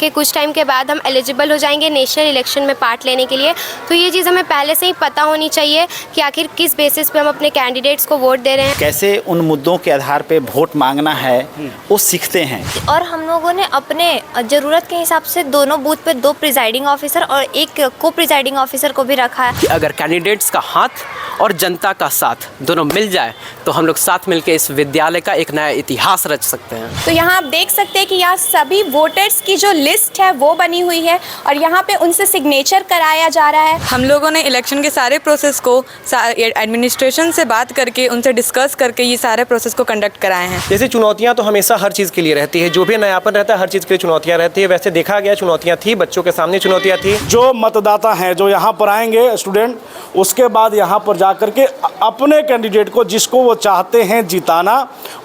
के कुछ टाइम के बाद हम एलिजिबल हो जाएंगे नेशनल इलेक्शन में पार्ट लेने के लिए। तो ये चीज़ हमें पहले से ही पता होनी चाहिए कि आखिर किस बेसिस पे हम अपने कैंडिडेट्स को वोट दे रहे हैं, कैसे उन मुद्दों के आधार पे वोट मांगना है वो सीखते हैं। और हम लोगों ने अपने ज़रूरत के हिसाब से दोनों बूथ पे 2 प्रिजाइडिंग ऑफिसर और 1 को प्रिजाइडिंग ऑफिसर को भी रखा है कि अगर कैंडिडेट्स का हाथ और जनता का साथ दोनों मिल जाए तो हम लोग साथ मिलकर इस विद्यालय का एक नया इतिहास रच सकते हैं। तो यहाँ आप देख सकते हैं कि यहाँ सभी वोटर्स की जो लिस्ट है वो बनी हुई है और यहाँ पे उनसे सिग्नेचर कराया जा रहा है। हम लोगों ने इलेक्शन के सारे प्रोसेस को एडमिनिस्ट्रेशन से बात करके उनसे डिस्कस करके ये सारे प्रोसेस को कंडक्ट कराए हैं। जैसे चुनौतियाँ तो हमेशा हर चीज़ के लिए रहती है, जो भी नयापन रहता है हर चीज़ के लिए चुनौतियाँ रहती है। वैसे देखा गया चुनौतियाँ थी, बच्चों के सामने चुनौतियाँ थी। जो मतदाता हैं जो यहाँ पर आएंगे स्टूडेंट, उसके बाद यहाँ पर जा कर के अपने कैंडिडेट को जिसको वो चाहते हैं जिताना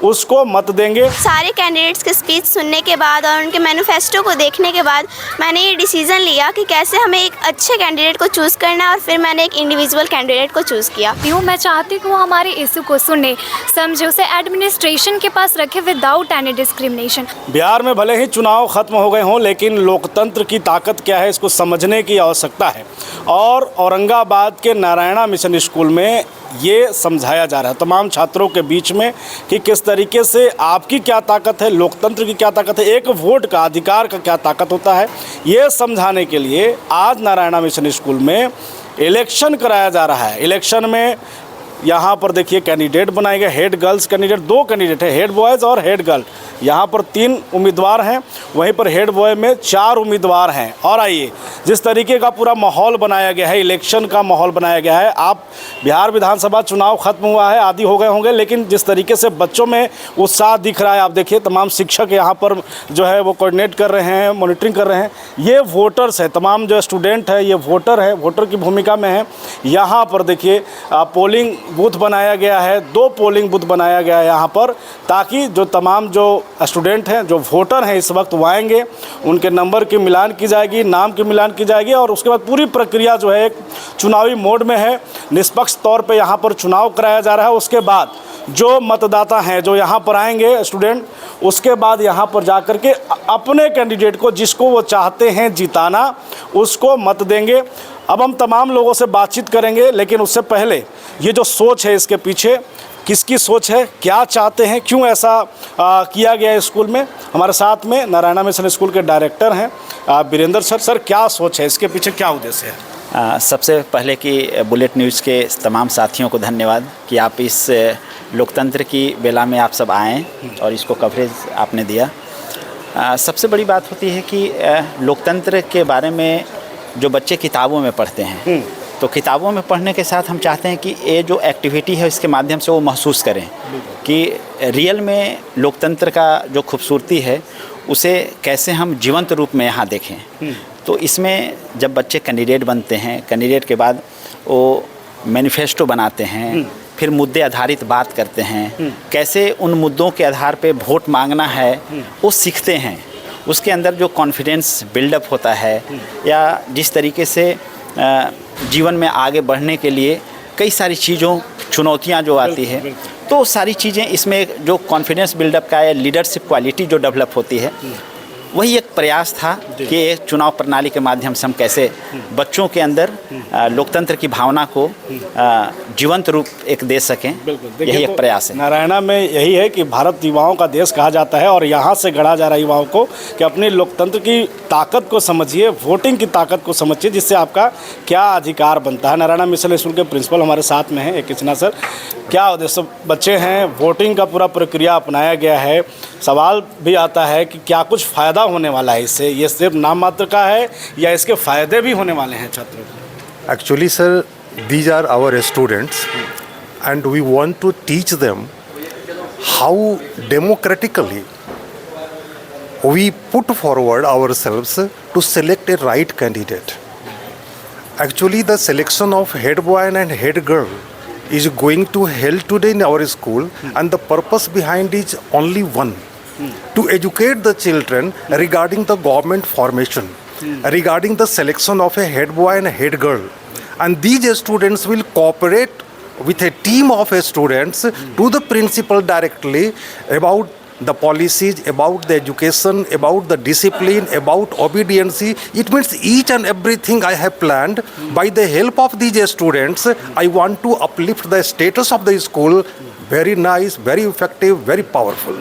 उसको मत देंगे। सारे कैंडिडेट्स के स्पीच सुनने के बाद और उनके मैनिफेस्टो को देखने के बाद मैंने ये डिसीजन लिया कि कैसे हमें एक अच्छे कैंडिडेट को चूज़ करना है और फिर मैंने एक इंडिविजुअल कैंडिडेट को चूज़ किया। मैं चाहती हूँ हमारे इशू को सुने, समझे, उसे एडमिनिस्ट्रेशन के पास रखे विदाउट एनी डिस्क्रिमिनेशन। बिहार में भले ही चुनाव खत्म हो गए हों लेकिन लोकतंत्र की ताकत क्या है इसको समझने की आवश्यकता है। और औरंगाबाद के नारायणा मिशन स्कूल में ये समझाया जा रहा है तमाम छात्रों के बीच में कि किस तरीके से आपकी क्या ताकत है, लोकतंत्र की क्या ताकत है, एक वोट का अधिकार का क्या ताकत होता है, ये समझाने के लिए आज नारायणा मिशन स्कूल में इलेक्शन कराया जा रहा है। इलेक्शन में यहाँ पर देखिए कैंडिडेट बनाए गए, हेड गर्ल्स कैंडिडेट 2 कैंडिडेट है, हेड बॉयज़ और हेड गर्ल। यहाँ पर 3 उम्मीदवार हैं, वहीं पर हेड बॉय में 4 उम्मीदवार हैं। और आइए जिस तरीके का पूरा माहौल बनाया गया है, इलेक्शन का माहौल बनाया गया है। आप बिहार विधानसभा चुनाव खत्म हुआ है, आदि हो गए होंगे, लेकिन जिस तरीके से बच्चों में उत्साह दिख रहा है, आप देखिए तमाम शिक्षक यहाँ पर जो है वो कोऑर्डिनेट कर रहे हैं, मॉनिटरिंग कर रहे हैं। ये वोटर्स है, तमाम जो स्टूडेंट है ये वोटर है, वोटर की भूमिका में है। यहाँ पर देखिए पोलिंग बूथ बनाया गया है, 2 पोलिंग बूथ बनाया गया है यहाँ पर, ताकि जो तमाम जो स्टूडेंट हैं, जो वोटर हैं इस वक्त वो आएंगे, उनके नंबर की मिलान की जाएगी, नाम की मिलान की जाएगी और उसके बाद पूरी प्रक्रिया जो है एक चुनावी मोड में है। निष्पक्ष तौर पे यहाँ पर चुनाव कराया जा रहा है। उसके बाद जो मतदाता हैं जो यहाँ पर आएंगे स्टूडेंट, उसके बाद यहाँ पर जा कर के अपने कैंडिडेट को जिसको वो चाहते हैं जिताना उसको मत देंगे। अब हम तमाम लोगों से बातचीत करेंगे, लेकिन उससे पहले ये जो सोच है इसके पीछे किसकी सोच है, क्या चाहते हैं, क्यों ऐसा किया गया है स्कूल में। हमारे साथ में नारायणा मिशन स्कूल के डायरेक्टर हैं वीरेंद्र सर। सर क्या सोच है इसके पीछे, क्या उद्देश्य है? सबसे पहले कि बुलेट न्यूज़ के तमाम साथियों को धन्यवाद कि आप इस लोकतंत्र की बेला में आप सब आएँ और इसको कवरेज आपने दिया। सबसे बड़ी बात होती है कि लोकतंत्र के बारे में जो बच्चे किताबों में पढ़ते हैं, तो किताबों में पढ़ने के साथ हम चाहते हैं कि ये जो एक्टिविटी है इसके माध्यम से वो महसूस करें कि रियल में लोकतंत्र का जो खूबसूरती है उसे कैसे हम जीवंत रूप में यहाँ देखें। तो इसमें जब बच्चे कैंडिडेट बनते हैं, कैंडिडेट के बाद वो मैनिफेस्टो बनाते हैं, फिर मुद्दे आधारित बात करते हैं, कैसे उन मुद्दों के आधार पे वोट मांगना है वो सीखते हैं। उसके अंदर जो कॉन्फिडेंस बिल्डअप होता है या जिस तरीके से जीवन में आगे बढ़ने के लिए कई सारी चुनौतियां जो आती है, तो सारी चीज़ें इसमें जो कॉन्फिडेंस बिल्डअप का या लीडरशिप क्वालिटी जो डेवलप होती है, वही एक प्रयास था कि एक चुनाव प्रणाली के माध्यम से हम कैसे बच्चों के अंदर लोकतंत्र की भावना को जीवंत रूप एक दे सकें। यही एक प्रयास है। नारायणा में यही है कि भारत युवाओं का देश कहा जाता है और यहाँ से गढ़ा जा रहा है युवाओं को कि अपनी लोकतंत्र की ताकत को समझिए, वोटिंग की ताकत को समझिए, जिससे आपका क्या अधिकार बनता है। नारायणा मिशन स्कूल के प्रिंसिपल हमारे साथ में हैं, एक कृष्णा सर। क्या उद्देश्य, बच्चे हैं, वोटिंग का पूरा प्रक्रिया अपनाया गया है, सवाल भी आता है कि क्या कुछ फ़ायदा होने वाला है इससे, ये सिर्फ नाम मात्र का है या इसके फ़ायदे भी होने वाले हैं छात्रों को? Actually, sir, these are our students, and we want to teach them how democratically we put forward ourselves to select a right candidate. Actually, the selection of head boy and head girl is going to held today in our school, and the purpose behind is only one: to educate the children regarding the government formation, regarding the selection of a head boy and a head girl. And these students will cooperate with a team of students to the principal directly about the policies, about the education, about the discipline, about obedience. It means each and everything I have planned. By the help of these students, I want to uplift the status of the school. Very nice, very effective, very powerful.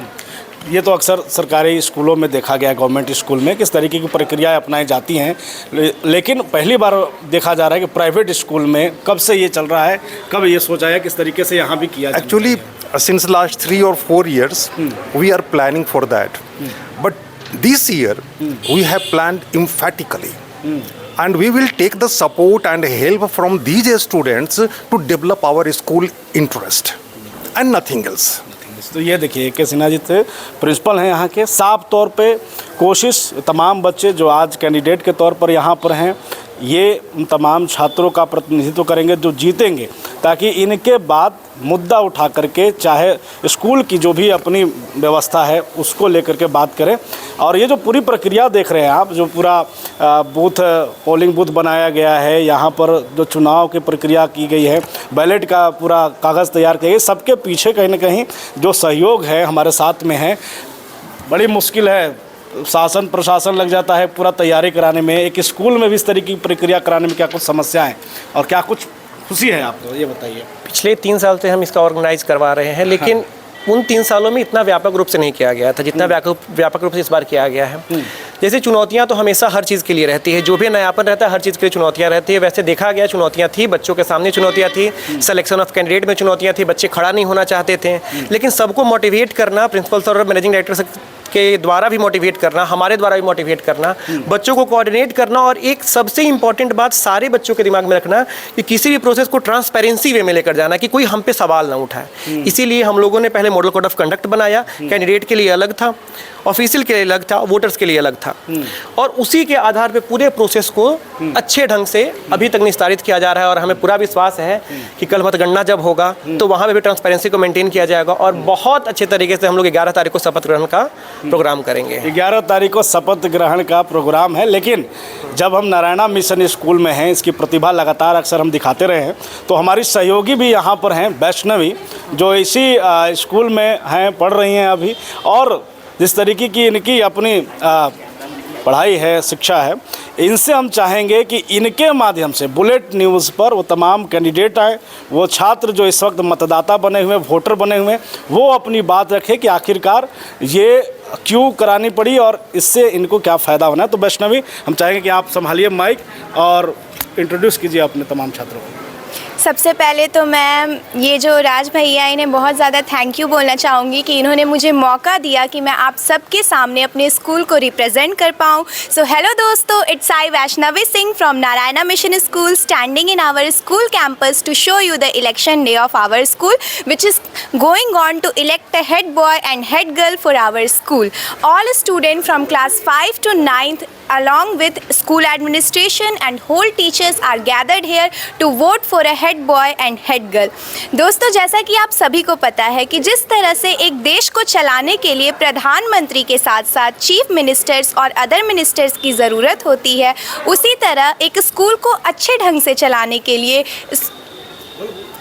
ये तो अक्सर सरकारी स्कूलों में देखा गया है, government school में किस तरीके की प्रक्रियाएं अपनाई जाती हैं, लेकिन पहली बार देखा जा रहा है कि प्राइवेट स्कूल में कब से ये चल रहा है, कब ये सोचा है किस तरीके से यहाँ भी किया जाए? Actually, since last 3 or 4 years, we are planning for that. But this year, we have planned emphatically. And we will take the support and help from these students to develop our school interest and nothing else. तो ये देखिए के सिन्हा जी थे, principal हैं यहाँ के। साफ तौर पे कोशिश तमाम बच्चे जो आज कैंडिडेट के तौर पर यहाँ पर हैं, ये उन तमाम छात्रों का प्रतिनिधित्व करेंगे जो जीतेंगे, ताकि इनके बाद मुद्दा उठा करके चाहे स्कूल की जो भी अपनी व्यवस्था है उसको लेकर के बात करें। और ये जो पूरी प्रक्रिया देख रहे हैं आप, जो पूरा बूथ पोलिंग बूथ बनाया गया है, यहाँ पर जो चुनाव की प्रक्रिया की गई है, बैलेट का पूरा कागज़ तैयार किया गया, सबके पीछे कहीं ना कहीं जो सहयोग है हमारे साथ में है। बड़ी मुश्किल है, शासन प्रशासन लग जाता है पूरा तैयारी कराने में, एक स्कूल में भी इस तरह की प्रक्रिया कराने में क्या कुछ समस्याएं और क्या कुछ खुशी है आपको, ये बताइए। पिछले 3 साल से हम इसका ऑर्गेनाइज करवा रहे हैं, लेकिन उन 3 सालों में इतना व्यापक रूप से नहीं किया गया था जितना व्यापक रूप से इस बार किया गया है। जैसे चुनौतियां तो हमेशा हर चीज़ के लिए रहती है, जो भी नयापन रहता है हर चीज़ के लिए चुनौतियां रहती है। वैसे देखा गया चुनौतियां थी, बच्चों के सामने चुनौतियां थी, सिलेक्शन ऑफ कैंडिडेट में चुनौतियां थी, बच्चे खड़ा नहीं होना चाहते थे, लेकिन सबको मोटिवेट करना, प्रिंसिपल सर और मैनेजिंग डायरेक्टर के द्वारा भी मोटिवेट करना, हमारे द्वारा भी मोटिवेट करना, बच्चों को कोऑर्डिनेट करना, और एक सबसे इंपॉर्टेंट बात सारे बच्चों के दिमाग में रखना कि किसी भी प्रोसेस को ट्रांसपेरेंसी वे में लेकर जाना, कि कोई हम पे सवाल ना उठाए। इसीलिए हम लोगों ने पहले मॉडल कोड ऑफ कंडक्ट बनाया, कैंडिडेट के लिए अलग था, ऑफिशियल के लिए अलग था, वोटर्स के लिए अलग था, और उसी के आधार पे पूरे प्रोसेस को अच्छे ढंग से अभी तक निस्तारित किया जा रहा है। और हमें पूरा विश्वास है कि कल मतगणना जब होगा तो वहाँ पे भी ट्रांसपेरेंसी को मेंटेन किया जाएगा, और बहुत अच्छे तरीके से हम लोग 11 तारीख को शपथ ग्रहण का प्रोग्राम करेंगे। 11 तारीख को शपथ ग्रहण का प्रोग्राम है, लेकिन जब हम नारायणा मिशन स्कूल में हैं, इसकी प्रतिभा लगातार अक्सर हम दिखाते रहे हैं, तो हमारी सहयोगी भी यहाँ पर हैं, वैष्णवी, जो इसी स्कूल में हैं, पढ़ रही हैं अभी, और जिस तरीके की इनकी अपनी पढ़ाई है, शिक्षा है, इनसे हम चाहेंगे कि इनके माध्यम से बुलेट न्यूज़ पर वो तमाम कैंडिडेट आए, वो छात्र जो इस वक्त मतदाता बने हुए, वोटर बने हुए, वो अपनी बात रखें कि आखिरकार ये क्यों करानी पड़ी और इससे इनको क्या फ़ायदा होना है। तो वैष्णवी, हम चाहेंगे कि आप संभालिए माइक और इंट्रोड्यूस कीजिए अपने तमाम छात्रों को। सबसे पहले तो मैं ये जो राज भैया इन्हें बहुत ज़्यादा थैंक यू बोलना चाहूँगी कि इन्होंने मुझे मौका दिया कि मैं आप सबके सामने अपने स्कूल को रिप्रेजेंट कर पाऊँ। सो हेलो दोस्तों, it's I Vaishnavi Singh from Narayana mission school standing in our school campus to show you the election day of our school which is going on to elect a head boy and head girl for our school. All student from class 5 to 9th along with school administration and whole teachers are gathered here to vote for a head boy and head girl। दोस्तों, जैसा कि आप सभी को पता है कि जिस तरह से एक देश को चलाने के लिए प्रधानमंत्री के साथ साथ चीफ मिनिस्टर्स और अदर मिनिस्टर्स की ज़रूरत होती है, उसी तरह एक स्कूल को अच्छे ढंग से चलाने के लिए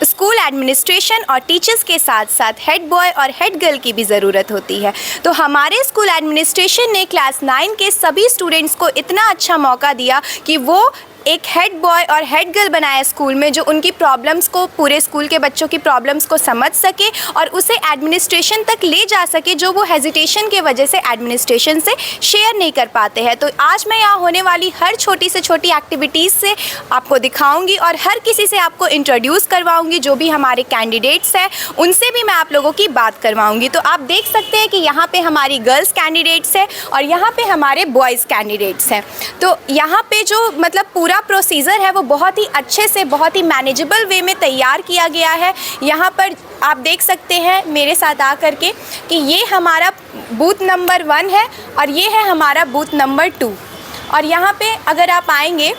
स्कूल एडमिनिस्ट्रेशन और टीचर्स के साथ साथ हेड बॉय और हेड गर्ल की भी ज़रूरत होती है। तो हमारे स्कूल एडमिनिस्ट्रेशन ने क्लास 9 के सभी स्टूडेंट्स को इतना अच्छा मौका दिया कि वो एक हेड बॉय और हेड गर्ल बनाया स्कूल में, जो उनकी प्रॉब्लम्स को, पूरे स्कूल के बच्चों की प्रॉब्लम्स को समझ सके और उसे एडमिनिस्ट्रेशन तक ले जा सके, जो वो हेजिटेशन के वजह से एडमिनिस्ट्रेशन से शेयर नहीं कर पाते हैं। तो आज मैं यहाँ होने वाली हर छोटी से छोटी एक्टिविटीज़ से आपको दिखाऊंगी और हर किसी से आपको इंट्रोड्यूस करवाऊंगी, जो भी हमारे कैंडिडेट्स हैं उनसे भी मैं आप लोगों की बात करवाऊंगी। तो आप देख सकते हैं कि यहाँ पे हमारी गर्ल्स कैंडिडेट्स हैं और यहाँ पे हमारे बॉयज़ कैंडिडेट्स हैं। तो यहाँ पे जो मतलब पूरा प्रोसीजर है वो बहुत ही अच्छे से, बहुत ही मैनेजेबल वे में तैयार किया गया है। यहाँ पर आप देख सकते हैं मेरे साथ आकर के कि ये हमारा बूथ नंबर 1 है और ये है हमारा बूथ नंबर 2। और यहाँ पे अगर आप आएंगे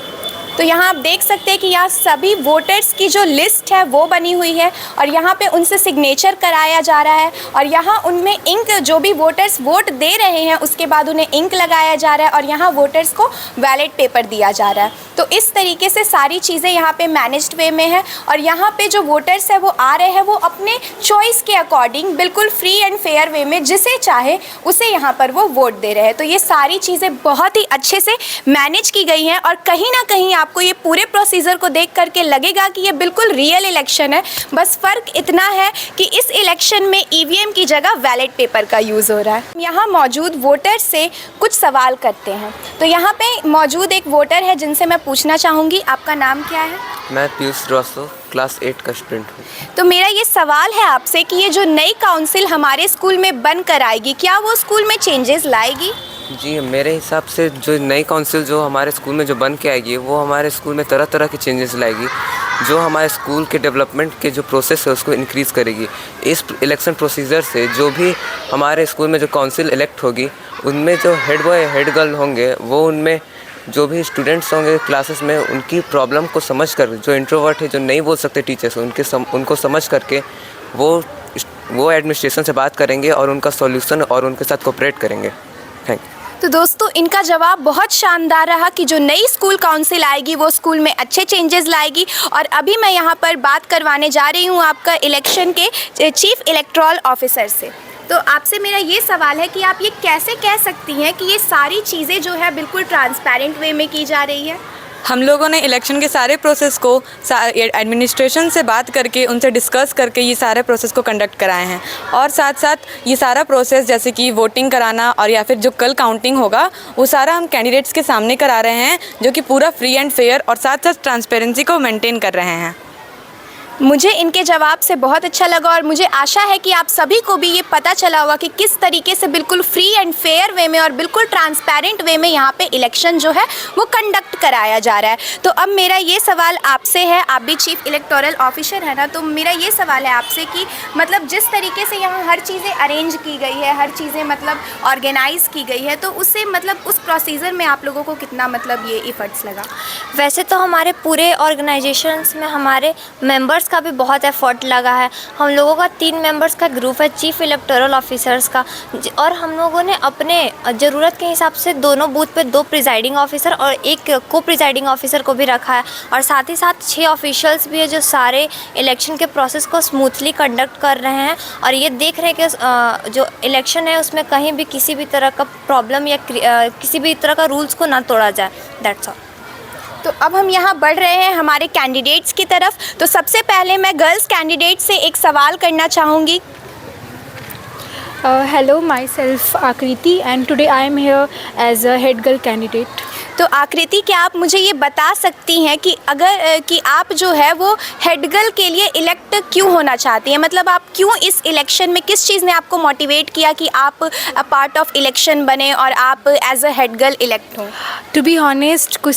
तो यहाँ आप देख सकते हैं कि यहाँ सभी वोटर्स की जो लिस्ट है वो बनी हुई है और यहाँ पे उनसे सिग्नेचर कराया जा रहा है और यहाँ उनमें इंक, जो भी वोटर्स वोट दे रहे हैं उसके बाद उन्हें इंक लगाया जा रहा है और यहाँ वोटर्स को बैलेट पेपर दिया जा रहा है। तो इस तरीके से सारी चीज़ें यहाँ पे मैनेज्ड वे में है और यहाँ पे जो वोटर्स है वो आ रहे हैं, वो अपने चॉइस के अकॉर्डिंग बिल्कुल फ्री एंड फेयर वे में जिसे चाहे उसे यहाँ पर वो वोट दे रहे हैं। तो ये सारी चीज़ें बहुत ही अच्छे से मैनेज की गई हैं और कहीं ना कहीं आपको ये पूरे प्रोसीजर को देख करके लगेगा कि ये बिल्कुल रियल इलेक्शन है। बस फ़र्क इतना है कि इस इलेक्शन में ईवीएम की जगह बैलेट पेपर का यूज़ हो रहा है। यहाँ मौजूद वोटर से कुछ सवाल करते हैं। तो यहाँ पे मौजूद एक वोटर है जिनसे मैं पूछना चाहूँगी, आपका नाम क्या है? मैं पीयूष श्रीवास्तव, क्लास 8 का स्टूडेंट हूँ। तो मेरा ये सवाल है आपसे कि ये जो नई काउंसिल हमारे स्कूल में बन कर आएगी, क्या वो स्कूल में चेंजेस लाएगी? जी, मेरे हिसाब से जो नई काउंसिल जो हमारे स्कूल में जो बन के आएगी वो हमारे स्कूल में तरह तरह के चेंजेस लाएगी, जो हमारे स्कूल के डेवलपमेंट के जो प्रोसेस है उसको इंक्रीज़ करेगी। इस इलेक्शन प्रोसीजर से जो भी हमारे स्कूल में जो काउंसिल इलेक्ट होगी उनमें जो हेड बॉय हेड गर्ल होंगे वो उनमें जो भी स्टूडेंट्स होंगे क्लासेस में उनकी प्रॉब्लम को समझ कर, जो इंट्रोवर्ट है जो नहीं बोल सकते टीचर्स उनको समझ करके वो एडमिनिस्ट्रेशन से बात करेंगे और उनका सॉल्यूशन और उनके साथ कोऑपरेट करेंगे। Thank you. तो दोस्तों, इनका जवाब बहुत शानदार रहा कि जो नई स्कूल काउंसिल आएगी वो स्कूल में अच्छे चेंजेस लाएगी। और अभी मैं यहाँ पर बात करवाने जा रही हूँ आपका इलेक्शन के चीफ इलेक्टोरल ऑफिसर से। तो आपसे मेरा ये सवाल है कि आप ये कैसे कह सकती हैं कि ये सारी चीज़ें जो है बिल्कुल ट्रांसपेरेंट वे में की जा रही है? हम लोगों ने इलेक्शन के सारे प्रोसेस को एडमिनिस्ट्रेशन से बात करके उनसे डिस्कस करके ये सारे प्रोसेस को कंडक्ट कराए हैं और साथ साथ ये सारा प्रोसेस जैसे कि वोटिंग कराना और या फिर जो कल काउंटिंग होगा वो सारा हम कैंडिडेट्स के सामने करा रहे हैं, जो कि पूरा फ्री एंड फेयर और साथ साथ ट्रांसपेरेंसी को मेंटेन कर रहे हैं। मुझे इनके जवाब से बहुत अच्छा लगा और मुझे आशा है कि आप सभी को भी ये पता चला होगा कि किस तरीके से बिल्कुल फ्री एंड फेयर वे में और बिल्कुल ट्रांसपेरेंट वे में यहाँ पे इलेक्शन जो है वो कंडक्ट कराया जा रहा है। तो अब मेरा ये सवाल आपसे है, आप भी चीफ इलेक्टोरल ऑफिसर है ना, तो मेरा ये सवाल है आपसे कि मतलब जिस तरीके से यहाँ हर चीज़ें अरेंज की गई है, हर चीज़ें मतलब ऑर्गेनाइज़ की गई है, तो उससे मतलब उस प्रोसीजर में आप लोगों को कितना मतलब ये इफ़र्ट्स लगा? वैसे तो हमारे पूरे ऑर्गेनाइजेशंस में हमारे मेंबर्स का भी बहुत एफर्ट लगा है। हम लोगों का 3 मेंबर्स का ग्रुप है चीफ इलेक्टोरल ऑफिसर्स का, और हम लोगों ने अपने ज़रूरत के हिसाब से दोनों बूथ पे 2 प्रिजाइडिंग ऑफिसर और 1 को प्रिजाइडिंग ऑफिसर को भी रखा है और साथ ही साथ 6 ऑफिशियल्स भी है जो सारे इलेक्शन के प्रोसेस को स्मूथली कंडक्ट कर रहे हैं और ये देख रहे हैं कि जो इलेक्शन है उसमें कहीं भी किसी भी तरह का प्रॉब्लम या किसी भी तरह का रूल्स को ना तोड़ा जाए। That's all. तो अब हम यहाँ बढ़ रहे हैं हमारे कैंडिडेट्स की तरफ। तो सबसे पहले मैं गर्ल्स कैंडिडेट से एक सवाल करना चाहूँगी। Hello, myself Akriti and today I am here as a head girl candidate. तो आकृति, क्या आप मुझे ये बता सकती हैं कि अगर कि आप जो है वो हेड गर्ल के लिए इलेक्ट क्यों होना चाहती हैं? मतलब आप क्यों इस इलेक्शन में, किस चीज़ ने आपको मोटिवेट किया कि आप अ पार्ट ऑफ इलेक्शन बने और आप as a head girl elect हों? To be honest, कुछ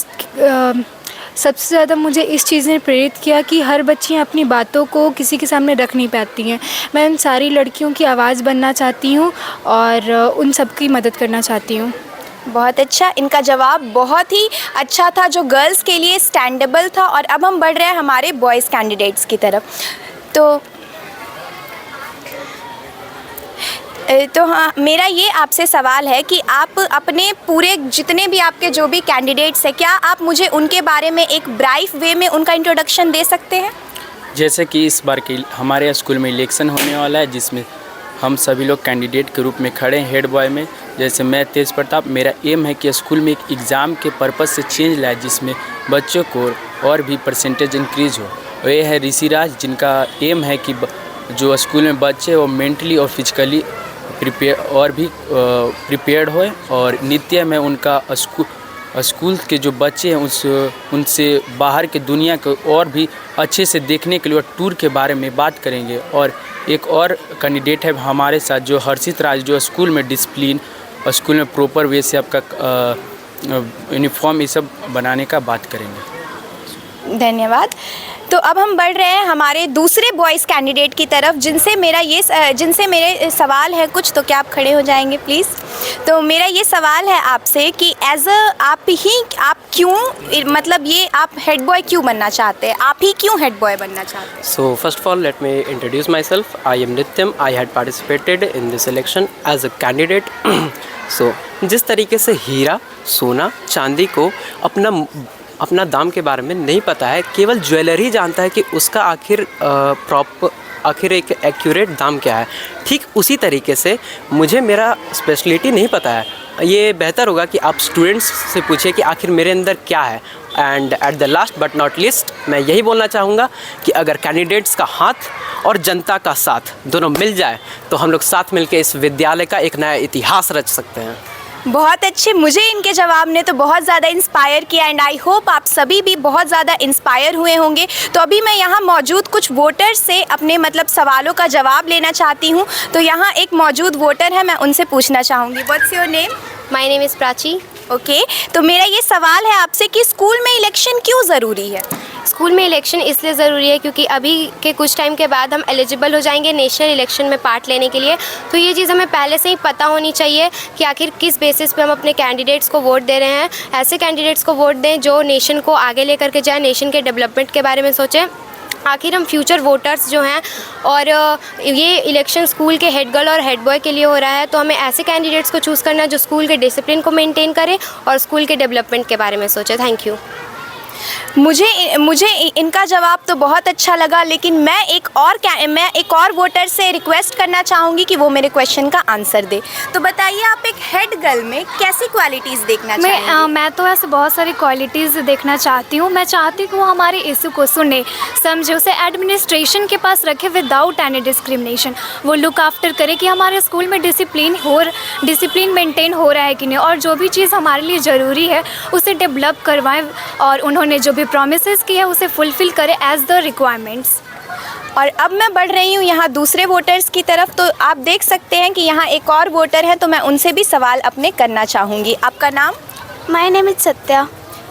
सबसे ज़्यादा मुझे इस चीज़ ने प्रेरित किया कि हर बच्चियाँ अपनी बातों को किसी के सामने रख नहीं पाती हैं। मैं उन सारी लड़कियों की आवाज़ बनना चाहती हूँ और उन सब की मदद करना चाहती हूँ। बहुत अच्छा, इनका जवाब बहुत ही अच्छा था जो गर्ल्स के लिए स्टैंडेबल था। और अब हम बढ़ रहे हैं हमारे बॉयज़ कैंडिडेट्स की तरफ। तो हाँ, मेरा ये आपसे सवाल है कि आप अपने पूरे जितने भी आपके जो भी कैंडिडेट्स हैं, क्या आप मुझे उनके बारे में एक ब्राइफ वे में उनका इंट्रोडक्शन दे सकते हैं? जैसे कि इस बार की हमारे स्कूल में इलेक्शन होने वाला है जिसमें हम सभी लोग कैंडिडेट के रूप में खड़े हैं हेड बॉय में। जैसे मैं तेज प्रताप, मेरा एम है कि स्कूल में एक एग्ज़ाम के पर्पज़ से चेंज लाए जिसमें बच्चों को और भी परसेंटेज इंक्रीज़ हो। ये है ऋषिराज, जिनका एम है कि जो स्कूल में बच्चे वो मेंटली और फिजिकली प्रिपेयर्ड होए। और नित्य में उनका स्कूल के जो बच्चे हैं उनसे बाहर के दुनिया को और भी अच्छे से देखने के लिए टूर के बारे में बात करेंगे। और एक और कैंडिडेट है हमारे साथ जो हर्षित राज, जो स्कूल में डिसिप्लिन और स्कूल में प्रॉपर वे से आपका यूनिफॉर्म ये सब बनाने का बात करेंगे। धन्यवाद। तो अब हम बढ़ रहे हैं हमारे दूसरे बॉयज़ कैंडिडेट की तरफ जिनसे मेरे सवाल है कुछ। तो क्या आप खड़े हो जाएंगे प्लीज़? तो मेरा ये सवाल है आपसे कि आप क्यों, मतलब ये आप हेड बॉय क्यों बनना चाहते हैं, आप ही क्यों हेड बॉय बनना चाहते हैं? So first of all, let me introduce myself. I am Nityam. I had participated in this election as a candidate. So जिस तरीके से हीरा, सोना, चांदी को अपना दाम के बारे में नहीं पता है, केवल ज्वेलरी जानता है कि उसका आखिर एक एक्यूरेट दाम क्या है, ठीक उसी तरीके से मुझे मेरा स्पेशलिटी नहीं पता है। ये बेहतर होगा कि आप स्टूडेंट्स से पूछिए कि आखिर मेरे अंदर क्या है। And at the last but not list मैं यही बोलना चाहूँगा कि अगर कैंडिडेट्स का हाथ और जनता का साथ दोनों मिल जाए तो हम लोग साथ मिलकर इस विद्यालय का एक नया इतिहास रच सकते हैं। बहुत अच्छे, मुझे इनके जवाब ने तो बहुत ज़्यादा इंस्पायर किया एंड आई होप आप सभी भी बहुत ज़्यादा इंस्पायर हुए होंगे। तो अभी मैं यहाँ मौजूद कुछ वोटर्स से अपने सवालों का जवाब लेना चाहती हूँ। तो यहाँ एक मौजूद वोटर है, मैं उनसे पूछना चाहूँगी। What's your name? My name is Prachi. Okay, तो मेरा ये सवाल है आपसे कि स्कूल में इलेक्शन क्यों ज़रूरी है? स्कूल में इलेक्शन इसलिए ज़रूरी है क्योंकि अभी के कुछ टाइम के बाद हम एलिजिबल हो जाएंगे नेशनल इलेक्शन में पार्ट लेने के लिए। तो ये चीज़ हमें पहले से ही पता होनी चाहिए कि आखिर किस बेसिस पे हम अपने कैंडिडेट्स को वोट दे रहे हैं। ऐसे कैंडिडेट्स को वोट दें जो नेशन को आगे लेकर के जाए, नेशन के डेवलपमेंट के बारे में सोचें। आखिर हम फ्यूचर वोटर्स जो हैं, और ये इलेक्शन स्कूल के हेड गर्ल और हेड बॉय के लिए हो रहा है, तो हमें ऐसे कैंडिडेट्स को चूज़ करना है जो स्कूल के डिसिप्लिन को मेंटेन करें और स्कूल के डेवलपमेंट के बारे में सोचें। Thank you. मुझे इनका जवाब तो बहुत अच्छा लगा, लेकिन मैं एक और वोटर से रिक्वेस्ट करना चाहूँगी कि वो मेरे क्वेश्चन का आंसर दे। तो बताइए, आप एक हेड गर्ल में कैसी क्वालिटीज़ देखना चाहेंगे? मैं तो ऐसे बहुत सारी क्वालिटीज़ देखना चाहती हूँ। मैं चाहती हूँ कि वो हमारे इशू को सुने, समझे, उसे एडमिनिस्ट्रेशन के पास रखे विदाउट एनी डिस्क्रिमिनेशन। वो लुक आफ्टर करे कि हमारे स्कूल में डिसिप्लिन मेंटेन हो रहा है कि नहीं, और जो भी चीज़ हमारे लिए ज़रूरी है उसे डेवलप करवाएं, और उन्होंने जो भी प्रॉमिसेस किए उसे फुलफ़िल करें एज़ द रिक्वायरमेंट्स। और अब मैं बढ़ रही हूँ यहाँ दूसरे वोटर्स की तरफ। तो आप देख सकते हैं कि यहाँ एक और वोटर हैं, तो मैं उनसे भी सवाल अपने करना चाहूँगी। आपका नाम? My name is Satya.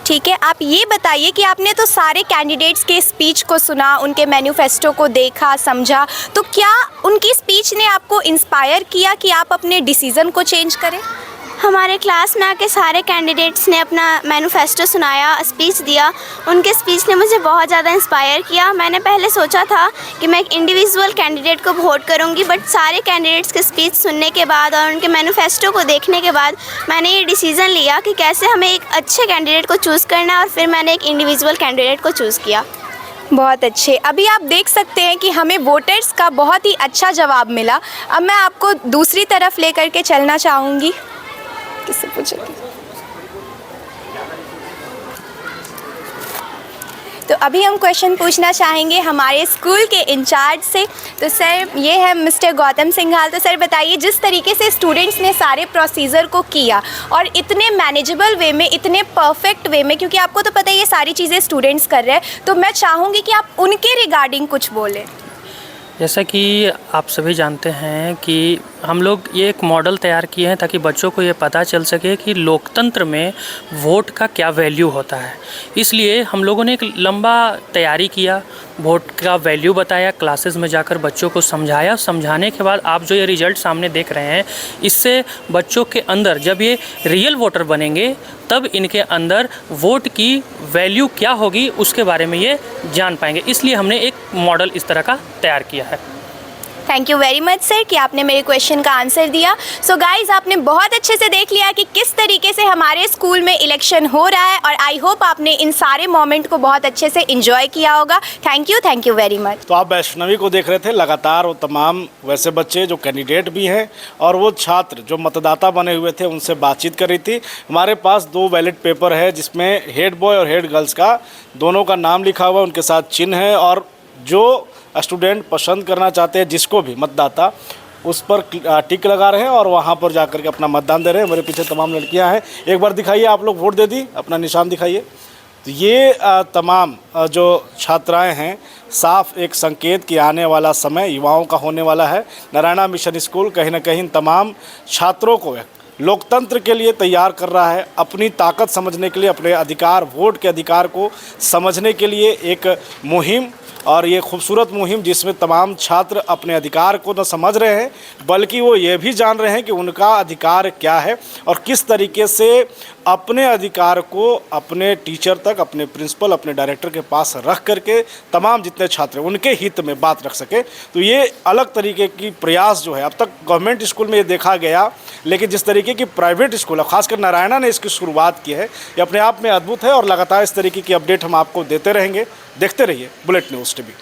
ठीक है, आप ये बताइए कि आपने तो सारे कैंडिडेट्स के स्पीच को सुना, उनके मैनिफेस्टो को देखा, समझा, तो क्या उनकी स्पीच ने आपको इंस्पायर किया कि आप अपने डिसीज़न को चेंज करें? हमारे क्लास में आके सारे कैंडिडेट्स ने अपना मैनिफेस्टो सुनाया, स्पीच दिया। उनके स्पीच ने मुझे बहुत ज़्यादा इंस्पायर किया। मैंने पहले सोचा था कि मैं एक इंडिविजुअल कैंडिडेट को वोट करूंगी, बट सारे कैंडिडेट्स के स्पीच सुनने के बाद और उनके मैनिफेस्टो को देखने के बाद मैंने ये डिसीज़न लिया कि कैसे हमें एक अच्छे कैंडिडेट को चूज़ करना है, और फिर मैंने एक इंडिविजुअल कैंडिडेट को चूज़ किया। बहुत अच्छे। अभी आप देख सकते हैं कि हमें वोटर्स का बहुत ही अच्छा जवाब मिला। अब मैं आपको दूसरी तरफ लेकर के चलना चाहूँगी। किससे पूछेंगे? तो अभी हम क्वेश्चन पूछना चाहेंगे हमारे स्कूल के इंचार्ज से। तो सर, ये है मिस्टर गौतम सिंघाल। तो सर बताइए, जिस तरीके से स्टूडेंट्स ने सारे प्रोसीजर को किया और इतने मैनेजेबल वे में, इतने परफेक्ट वे में, क्योंकि आपको तो पता है ये सारी चीज़ें स्टूडेंट्स कर रहे हैं, तो मैं चाहूँगी कि आप उनके रिगार्डिंग कुछ बोलें। जैसा कि आप सभी जानते हैं कि हम लोग ये एक मॉडल तैयार किए हैं ताकि बच्चों को ये पता चल सके कि लोकतंत्र में वोट का क्या वैल्यू होता है। इसलिए हम लोगों ने एक लंबा तैयारी किया, वोट का वैल्यू बताया, क्लासेस में जाकर बच्चों को समझाया। समझाने के बाद आप जो ये रिज़ल्ट सामने देख रहे हैं, इससे बच्चों के अंदर जब ये रियल वोटर बनेंगे तब इनके अंदर वोट की वैल्यू क्या होगी उसके बारे में ये जान पाएंगे। इसलिए हमने एक मॉडल इस तरह का तैयार किया है। Thank you very much sir कि आपने मेरे क्वेश्चन का आंसर दिया। सो गाइज, आपने बहुत अच्छे से देख लिया कि किस तरीके से हमारे स्कूल में इलेक्शन हो रहा है, और आई होप आपने इन सारे मोमेंट को बहुत अच्छे से एंजॉय किया होगा। Thank you very much. तो आप वैष्णवी को देख रहे थे। लगातार वो तमाम वैसे बच्चे जो कैंडिडेट भी हैं और वो छात्र जो मतदाता बने हुए थे उनसे बातचीत कर रही थी। हमारे पास 2 बैलेट पेपर है जिसमें हेड बॉय और हेड गर्ल्स का दोनों का नाम लिखा हुआ है, उनके साथ चिन्ह है, और जो स्टूडेंट पसंद करना चाहते हैं, जिसको भी मतदाता, उस पर टिक लगा रहे हैं और वहाँ पर जाकर के अपना मतदान दे रहे हैं। मेरे पीछे तमाम लड़कियाँ हैं। एक बार दिखाइए, आप लोग वोट दे दी, अपना निशान दिखाइए। तो ये तमाम जो छात्राएं हैं, साफ एक संकेत कि आने वाला समय युवाओं का होने वाला है। नारायणा मिशन स्कूल कहीं ना कहीं तमाम छात्रों को लोकतंत्र के लिए तैयार कर रहा है, अपनी ताकत समझने के लिए, अपने अधिकार, वोट के अधिकार को समझने के लिए एक मुहिम, और ये खूबसूरत मुहिम जिसमें तमाम छात्र अपने अधिकार को न समझ रहे हैं बल्कि वो ये भी जान रहे हैं कि उनका अधिकार क्या है और किस तरीके से अपने अधिकार को अपने टीचर तक, अपने प्रिंसिपल, अपने डायरेक्टर के पास रख करके तमाम जितने छात्र हैं उनके हित में बात रख सके। तो ये अलग तरीके की प्रयास जो है, अब तक गवर्नमेंट स्कूल में ये देखा गया, लेकिन जिस तरीके की प्राइवेट स्कूल है, खासकर नारायणा ने इसकी शुरुआत की है, ये अपने आप में अद्भुत है और लगातार इस तरीके की अपडेट हम आपको देते रहेंगे। देखते रहिए बुलेट न्यूज़ टीवी।